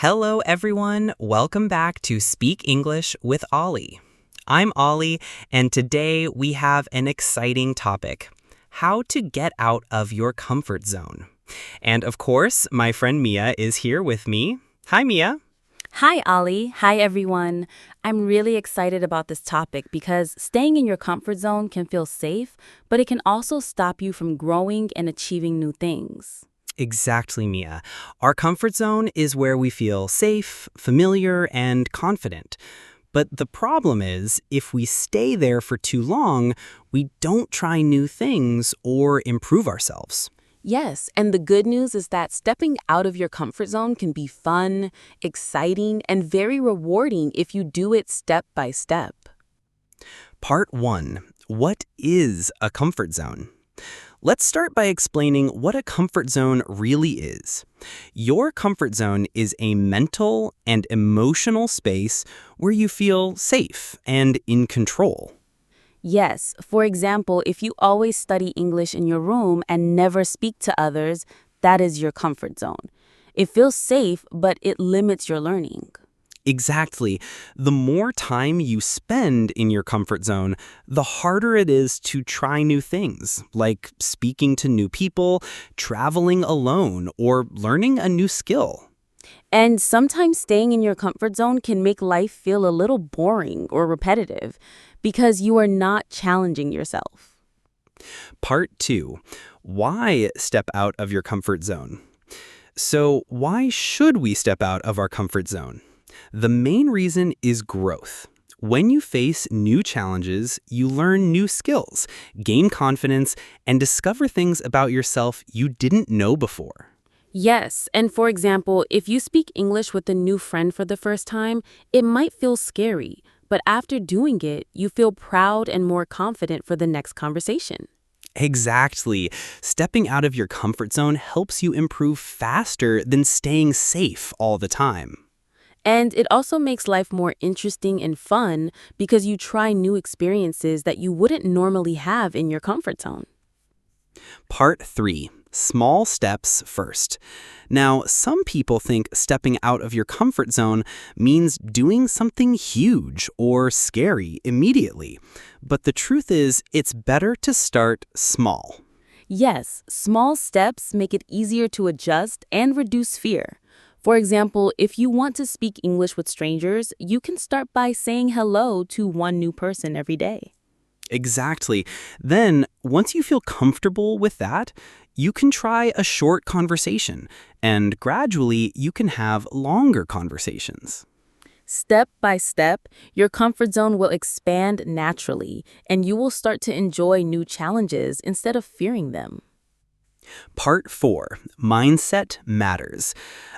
Hello, everyone. Welcome back to Speak English with Olly. I'm Olly, and today we have an exciting topic: how to get out of your comfort zone. And of course, my friend Mia is here with me. Hi, Mia. Hi, Ollie. Hi, everyone. I'm really excited about this topic because staying in your comfort zone can feel safe, but it can also stop you from growing and achieving new things. Exactly, Mia. Our comfort zone is where we feel safe, familiar, and confident. But the problem is, if we stay there for too long, we don't try new things or improve ourselves. Yes, and the good news is that stepping out of your comfort zone can be fun, exciting, and very rewarding if you do it step by step. Part 1. What is a comfort zone? Let's start by explaining what a comfort zone really is. Your comfort zone is a mental and emotional space where you feel safe and in control. Yes, for example, if you always study English in your room and never speak to others, that is your comfort zone. It feels safe, but it limits your learning. Exactly. The more time you spend in your comfort zone, the harder it is to try new things, like speaking to new people, traveling alone, or learning a new skill. And sometimes staying in your comfort zone can make life feel a little boring or repetitive because you are not challenging yourself. Part 2. Why step out of your comfort zone? So, why should we step out of our comfort zone? The main reason is growth. When you face new challenges, you learn new skills, gain confidence, and discover things about yourself you didn't know before. Yes, and for example, if you speak English with a new friend for the first time, it might feel scary, but after doing it, you feel proud and more confident for the next conversation. Exactly. Stepping out of your comfort zone helps you improve faster than staying safe all the time. And it also makes life more interesting and fun because you try new experiences that you wouldn't normally have in your comfort zone. Part 3. Small steps first. Now, some people think stepping out of your comfort zone means doing something huge or scary immediately. But the truth is, it's better to start small. Yes, small steps make it easier to adjust and reduce fear. For example, if you want to speak English with strangers, you can start by saying hello to one new person every day. Exactly. Then, once you feel comfortable with that, you can try a short conversation, and gradually you can have longer conversations. Step by step, your comfort zone will expand naturally, and you will start to enjoy new challenges instead of fearing them. Part 4. Mindset matters.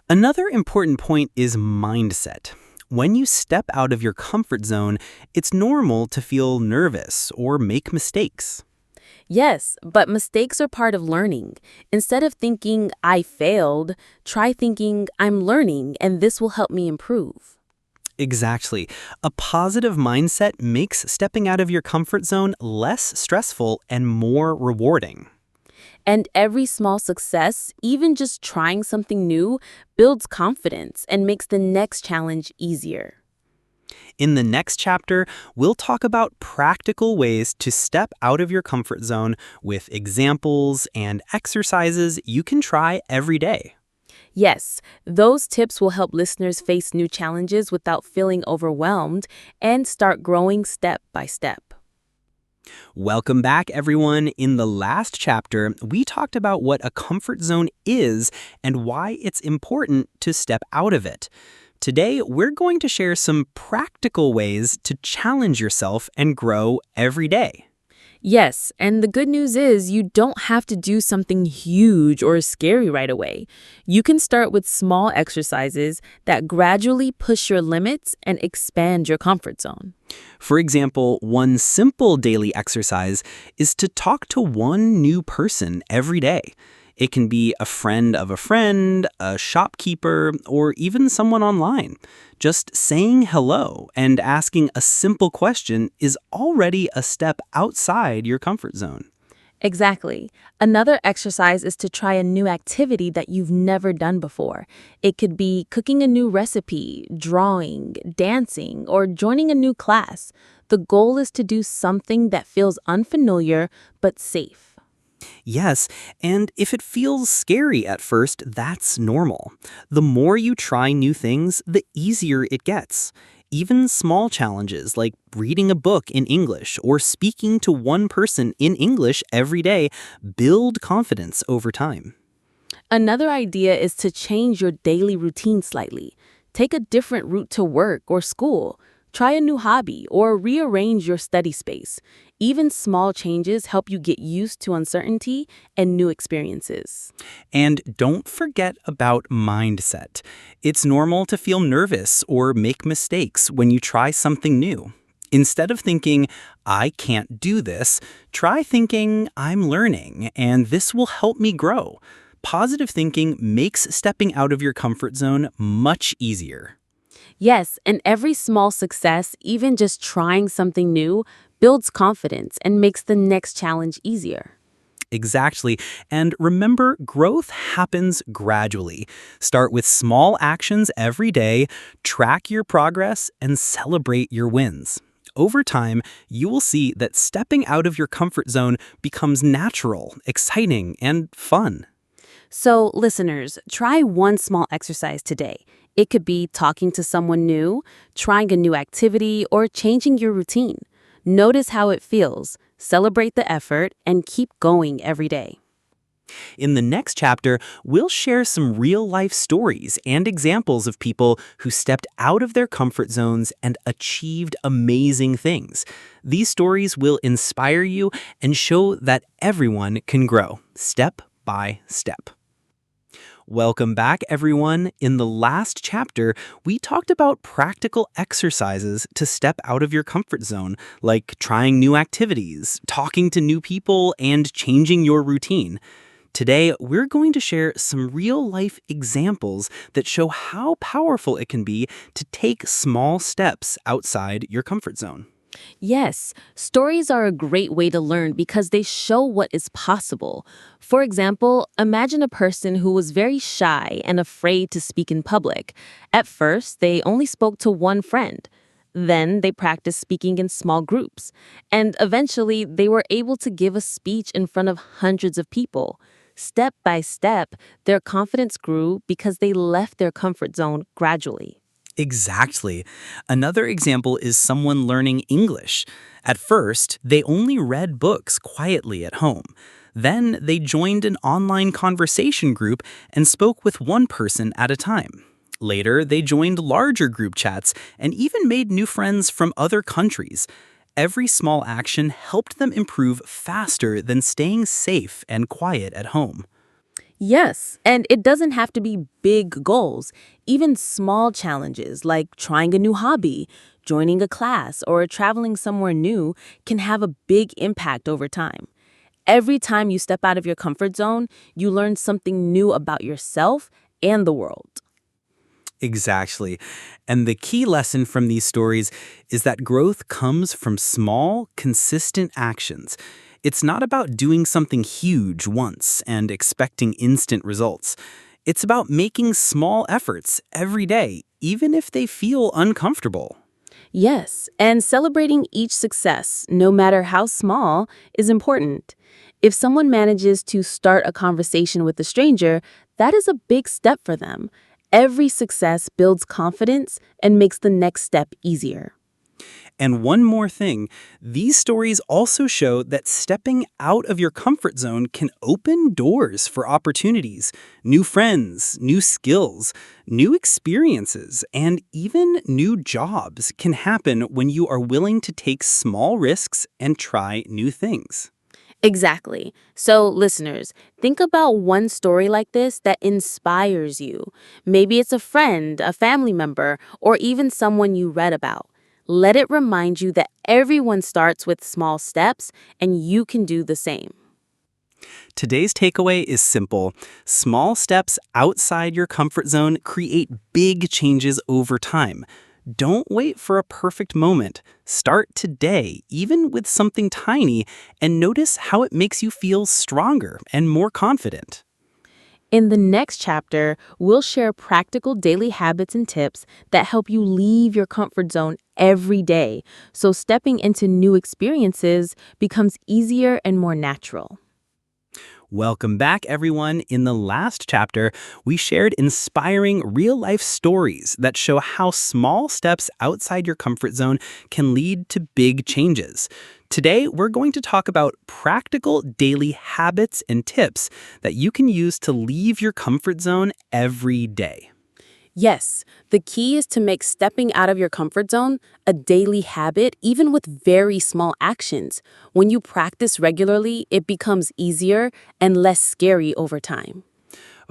Another important point is mindset. When you step out of your comfort zone, it's normal to feel nervous or make mistakes. Yes, but mistakes are part of learning. Instead of thinking, I failed, try thinking, I'm learning, and this will help me improve. Exactly. A positive mindset makes stepping out of your comfort zone less stressful and more rewarding. And every small success, even just trying something new, builds confidence and makes the next challenge easier. In the next chapter, we'll talk about practical ways to step out of your comfort zone with examples and exercises you can try every day. Yes, those tips will help listeners face new challenges without feeling overwhelmed and start growing step by step. Welcome back, everyone. In the last chapter, we talked about what a comfort zone is and why it's important to step out of it. Today, we're going to share some practical ways to challenge yourself and grow every day. Yes, and the good news is you don't have to do something huge or scary right away. You can start with small exercises that gradually push your limits and expand your comfort zone. For example, one simple daily exercise is to talk to one new person every day. It can be a friend of a friend, a shopkeeper, or even someone online. Just saying hello and asking a simple question is already a step outside your comfort zone. Exactly. Another exercise is to try a new activity that you've never done before. It could be cooking a new recipe, drawing, dancing, or joining a new class. The goal is to do something that feels unfamiliar but safe. Yes, and if it feels scary at first, that's normal. The more you try new things, the easier it gets. Even small challenges like reading a book in English or speaking to one person in English every day build confidence over time. Another idea is to change your daily routine slightly. Take a different route to work or school. Try a new hobby or rearrange your study space. Even small changes help you get used to uncertainty and new experiences. And don't forget about mindset. It's normal to feel nervous or make mistakes when you try something new. Instead of thinking, I can't do this, try thinking, I'm learning, and this will help me grow. Positive thinking makes stepping out of your comfort zone much easier. Yes, and every small success, even just trying something new, builds confidence and makes the next challenge easier. Exactly. And remember, growth happens gradually. Start with small actions every day, track your progress, and celebrate your wins. Over time, you will see that stepping out of your comfort zone becomes natural, exciting, and fun. So, listeners, try one small exercise today. It could be talking to someone new, trying a new activity, or changing your routine. Notice how it feels, celebrate the effort, and keep going every day. In the next chapter, we'll share some real life stories and examples of people who stepped out of their comfort zones and achieved amazing things. These stories will inspire you and show that everyone can grow, step by step. Welcome back, everyone. In the last chapter, we talked about practical exercises to step out of your comfort zone, like trying new activities, talking to new people, and changing your routine. Today, we're going to share some real-life examples that show how powerful it can be to take small steps outside your comfort zone. Yes, stories are a great way to learn because they show what is possible. For example, imagine a person who was very shy and afraid to speak in public. At first, they only spoke to one friend. Then they practiced speaking in small groups. And eventually, they were able to give a speech in front of hundreds of people. Step by step, their confidence grew because they left their comfort zone gradually. Exactly. Another example is someone learning English. At first, they only read books quietly at home. Then they joined an online conversation group and spoke with one person at a time. Later, they joined larger group chats and even made new friends from other countries. Every small action helped them improve faster than staying safe and quiet at home. Yes, and it doesn't have to be big goals. Even small challenges like trying a new hobby, joining a class, or traveling somewhere new can have a big impact over time. Every time you step out of your comfort zone, you learn something new about yourself and the world. Exactly. And the key lesson from these stories is that growth comes from small, consistent actions. It's not about doing something huge once and expecting instant results. It's about making small efforts every day, even if they feel uncomfortable. Yes, and celebrating each success, no matter how small, is important. If someone manages to start a conversation with a stranger, that is a big step for them. Every success builds confidence and makes the next step easier. And one more thing, these stories also show that stepping out of your comfort zone can open doors for opportunities, new friends, new skills, new experiences, and even new jobs can happen when you are willing to take small risks and try new things. Exactly. So, listeners, think about one story like this that inspires you. Maybe it's a friend, a family member, or even someone you read about. Let it remind you that everyone starts with small steps and you can do the same. Today's takeaway is simple. Small steps outside your comfort zone create big changes over time. Don't wait for a perfect moment. Start today, even with something tiny, and notice how it makes you feel stronger and more confident. In the next chapter, we'll share practical daily habits and tips that help you leave your comfort zone every day, so stepping into new experiences becomes easier and more natural. Welcome back, everyone. In the last chapter, we shared inspiring real-life stories that show how small steps outside your comfort zone can lead to big changes. Today, we're going to talk about practical daily habits and tips that you can use to leave your comfort zone every day. Yes, the key is to make stepping out of your comfort zone a daily habit, even with very small actions. When you practice regularly, it becomes easier and less scary over time.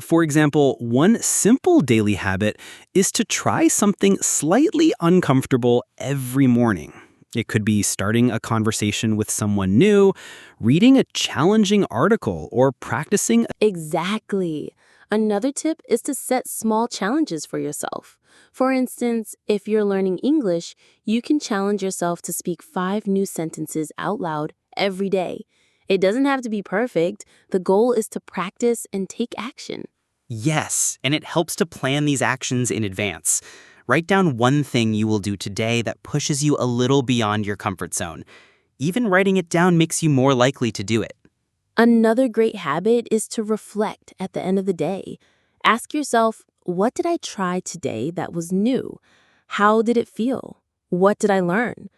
For example, one simple daily habit is to try something slightly uncomfortable every morning. It could be starting a conversation with someone new, reading a challenging article, or practicing. Exactly. Another tip is to set small challenges for yourself. For instance, if you're learning English, you can challenge yourself to speak 5 new sentences out loud every day. It doesn't have to be perfect. The goal is to practice and take action. Yes, and it helps to plan these actions in advance. Write down one thing you will do today that pushes you a little beyond your comfort zone. Even writing it down makes you more likely to do it. Another great habit is to reflect at the end of the day. Ask yourself, what did I try today that was new? How did it feel? What did I learn?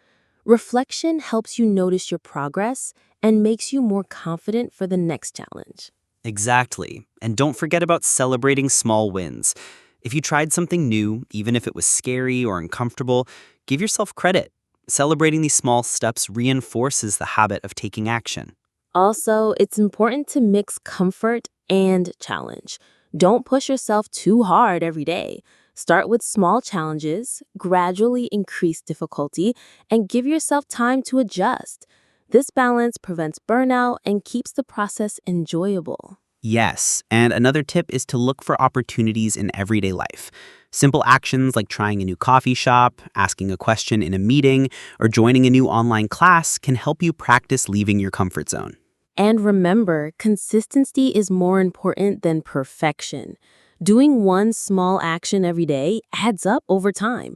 Reflection helps you notice your progress and makes you more confident for the next challenge. Exactly. And don't forget about celebrating small wins. If you tried something new, even if it was scary or uncomfortable, give yourself credit. Celebrating these small steps reinforces the habit of taking action. Also, it's important to mix comfort and challenge. Don't push yourself too hard every day. Start with small challenges, gradually increase difficulty, and give yourself time to adjust. This balance prevents burnout and keeps the process enjoyable. Yes, and another tip is to look for opportunities in everyday life. Simple actions like trying a new coffee shop, asking a question in a meeting, or joining a new online class can help you practice leaving your comfort zone. And remember, consistency is more important than perfection. Doing one small action every day adds up over time.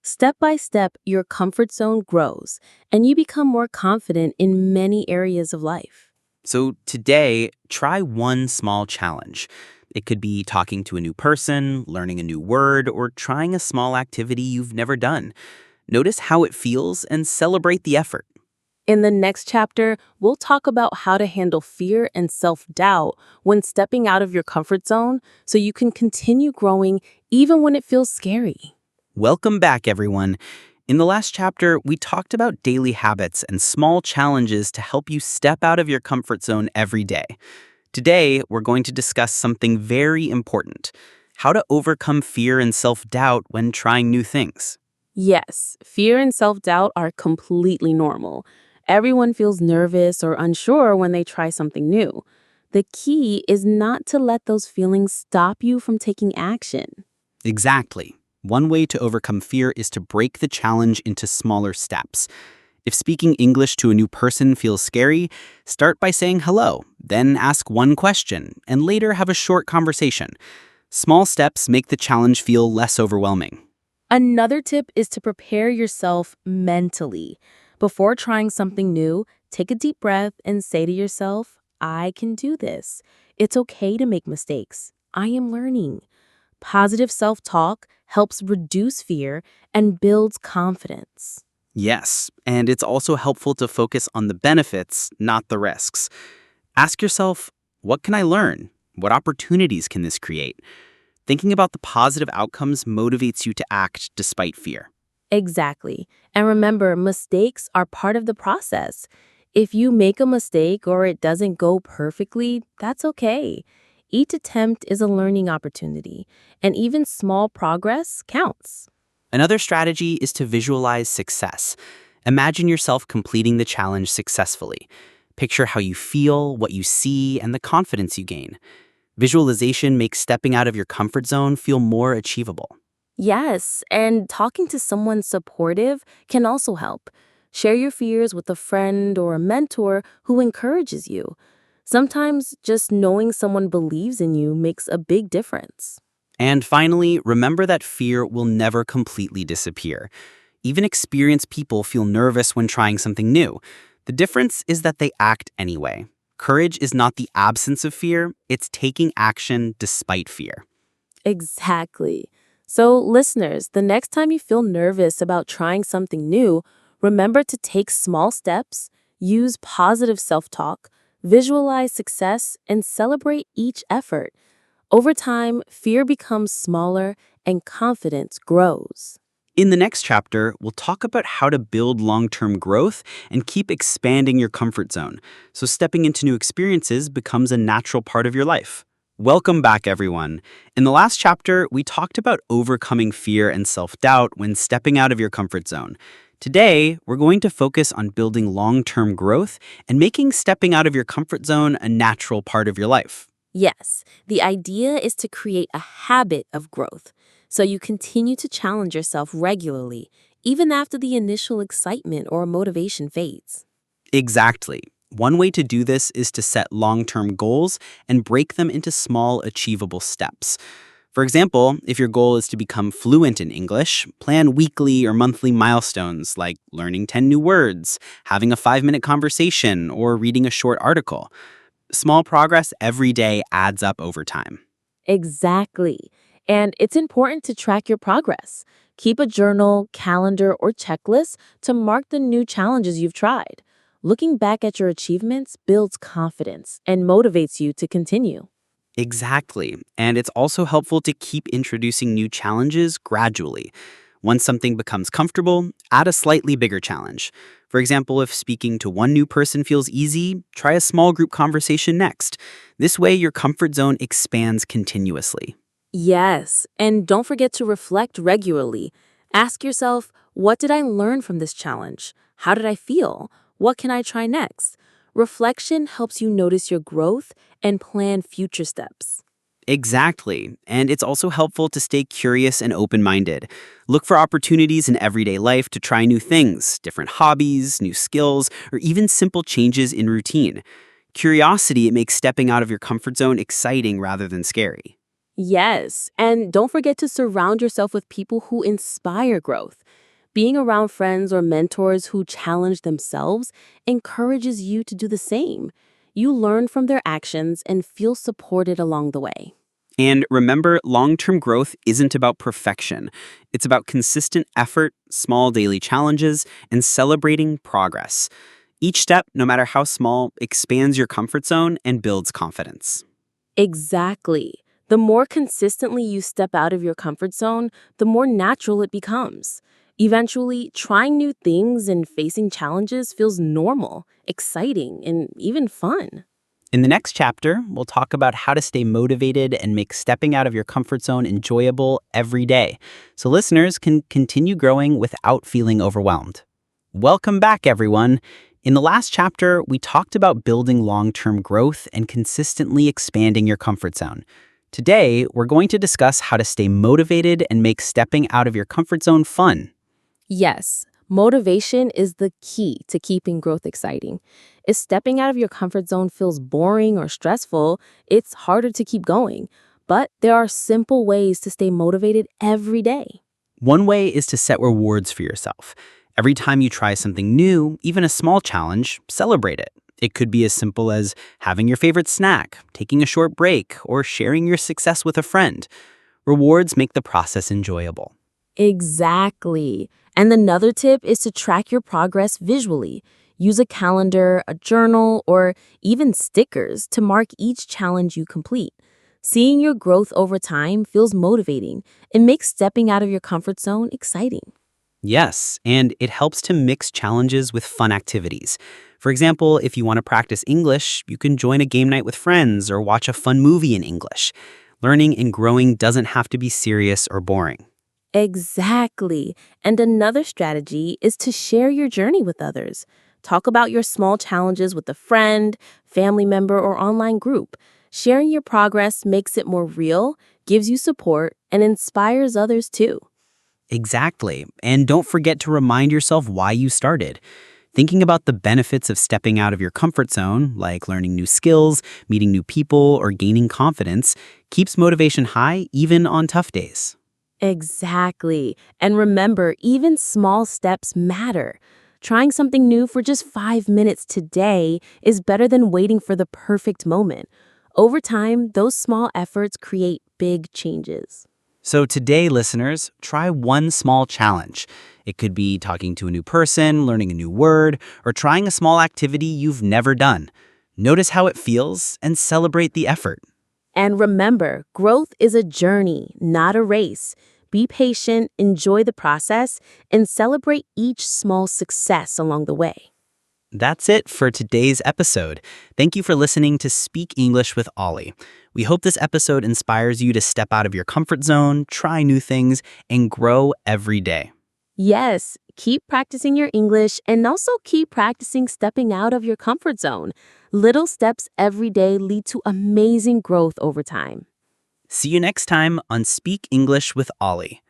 Step by step, your comfort zone grows, and you become more confident in many areas of life. So today, try one small challenge. It could be talking to a new person, learning a new word, or trying a small activity you've never done. Notice how it feels and celebrate the effort. In the next chapter, we'll talk about how to handle fear and self-doubt when stepping out of your comfort zone so you can continue growing even when it feels scary. Welcome back, everyone. In the last chapter, we talked about daily habits and small challenges to help you step out of your comfort zone every day. Today, we're going to discuss something very important: how to overcome fear and self-doubt when trying new things. Yes, fear and self-doubt are completely normal. Everyone feels nervous or unsure when they try something new. The key is not to let those feelings stop you from taking action. Exactly. One way to overcome fear is to break the challenge into smaller steps. If speaking English to a new person feels scary, start by saying hello, then ask one question, and later have a short conversation. Small steps make the challenge feel less overwhelming. Another tip is to prepare yourself mentally. Before trying something new, take a deep breath and say to yourself, I can do this. It's okay to make mistakes. I am learning. Positive self-talk helps reduce fear and builds confidence. Yes, and it's also helpful to focus on the benefits, not the risks. Ask yourself, what can I learn? What opportunities can this create? Thinking about the positive outcomes motivates you to act despite fear. Exactly. And remember, mistakes are part of the process. If you make a mistake or it doesn't go perfectly, that's okay. Each attempt is a learning opportunity, and even small progress counts. Another strategy is to visualize success. Imagine yourself completing the challenge successfully. Picture how you feel, what you see, and the confidence you gain. Visualization makes stepping out of your comfort zone feel more achievable. Yes, and talking to someone supportive can also help. Share your fears with a friend or a mentor who encourages you. Sometimes just knowing someone believes in you makes a big difference. And finally, remember that fear will never completely disappear. Even experienced people feel nervous when trying something new. The difference is that they act anyway. Courage is not the absence of fear, it's taking action despite fear. Exactly. So, listeners, the next time you feel nervous about trying something new, remember to take small steps, use positive self talk, visualize success, and celebrate each effort. Over time, fear becomes smaller and confidence grows. In the next chapter, we'll talk about how to build long-term growth and keep expanding your comfort zone, so stepping into new experiences becomes a natural part of your life. Welcome back, everyone. In the last chapter, we talked about overcoming fear and self-doubt when stepping out of your comfort zone. Today, we're going to focus on building long-term growth and making stepping out of your comfort zone a natural part of your life. Yes, the idea is to create a habit of growth. So you continue to challenge yourself regularly, even after the initial excitement or motivation fades. Exactly. One way to do this is to set long-term goals and break them into small, achievable steps. For example, if your goal is to become fluent in English, plan weekly or monthly milestones like learning 10 new words, having a 5-minute conversation, or reading a short article. Small progress every day adds up over time. Exactly. And it's important to track your progress. Keep a journal, calendar, or checklist to mark the new challenges you've tried. Looking back at your achievements builds confidence and motivates you to continue. Exactly. And it's also helpful to keep introducing new challenges gradually. Once something becomes comfortable, add a slightly bigger challenge. For example, if speaking to one new person feels easy, try a small group conversation next. This way, your comfort zone expands continuously. Yes, and don't forget to reflect regularly. Ask yourself, what did I learn from this challenge? How did I feel? What can I try next? Reflection helps you notice your growth and plan future steps. Exactly. And it's also helpful to stay curious and open-minded. Look for opportunities in everyday life to try new things, different hobbies, new skills, or even simple changes in routine. Curiosity, it makes stepping out of your comfort zone exciting rather than scary. Yes, and don't forget to surround yourself with people who inspire growth. Being around friends or mentors who challenge themselves encourages you to do the same. You learn from their actions and feel supported along the way. And remember, long-term growth isn't about perfection. It's about consistent effort, small daily challenges, and celebrating progress. Each step, no matter how small, expands your comfort zone and builds confidence. Exactly. The more consistently you step out of your comfort zone, the more natural it becomes. Eventually, trying new things and facing challenges feels normal, exciting, and even fun. In the next chapter, we'll talk about how to stay motivated and make stepping out of your comfort zone enjoyable every day, so listeners can continue growing without feeling overwhelmed. Welcome back, everyone. In the last chapter, we talked about building long-term growth and consistently expanding your comfort zone. Today, we're going to discuss how to stay motivated and make stepping out of your comfort zone fun. Yes, motivation is the key to keeping growth exciting. If stepping out of your comfort zone feels boring or stressful, it's harder to keep going. But there are simple ways to stay motivated every day. One way is to set rewards for yourself. Every time you try something new, even a small challenge, celebrate it. It could be as simple as having your favorite snack, taking a short break, or sharing your success with a friend. Rewards make the process enjoyable. Exactly. And another tip is to track your progress visually. Use a calendar, a journal, or even stickers to mark each challenge you complete. Seeing your growth over time feels motivating and makes stepping out of your comfort zone exciting. Yes, and it helps to mix challenges with fun activities. For example, if you want to practice English, you can join a game night with friends or watch a fun movie in English. Learning and growing doesn't have to be serious or boring. Exactly. And another strategy is to share your journey with others. Talk about your small challenges with a friend, family member, or online group. Sharing your progress makes it more real, gives you support, and inspires others too. Exactly. And don't forget to remind yourself why you started. Thinking about the benefits of stepping out of your comfort zone, like learning new skills, meeting new people, or gaining confidence, keeps motivation high even on tough days. Exactly. And remember, even small steps matter. Trying something new for just 5 minutes today is better than waiting for the perfect moment. Over time, those small efforts create big changes. So today, listeners, try one small challenge. It could be talking to a new person, learning a new word, or trying a small activity you've never done. Notice how it feels and celebrate the effort. And remember, growth is a journey, not a race. Be patient, enjoy the process, and celebrate each small success along the way. That's it for today's episode. Thank you for listening to Speak English with Olly. We hope this episode inspires you to step out of your comfort zone, try new things, and grow every day. Yes, keep practicing your English and also keep practicing stepping out of your comfort zone. Little steps every day lead to amazing growth over time. See you next time on Speak English with Olly.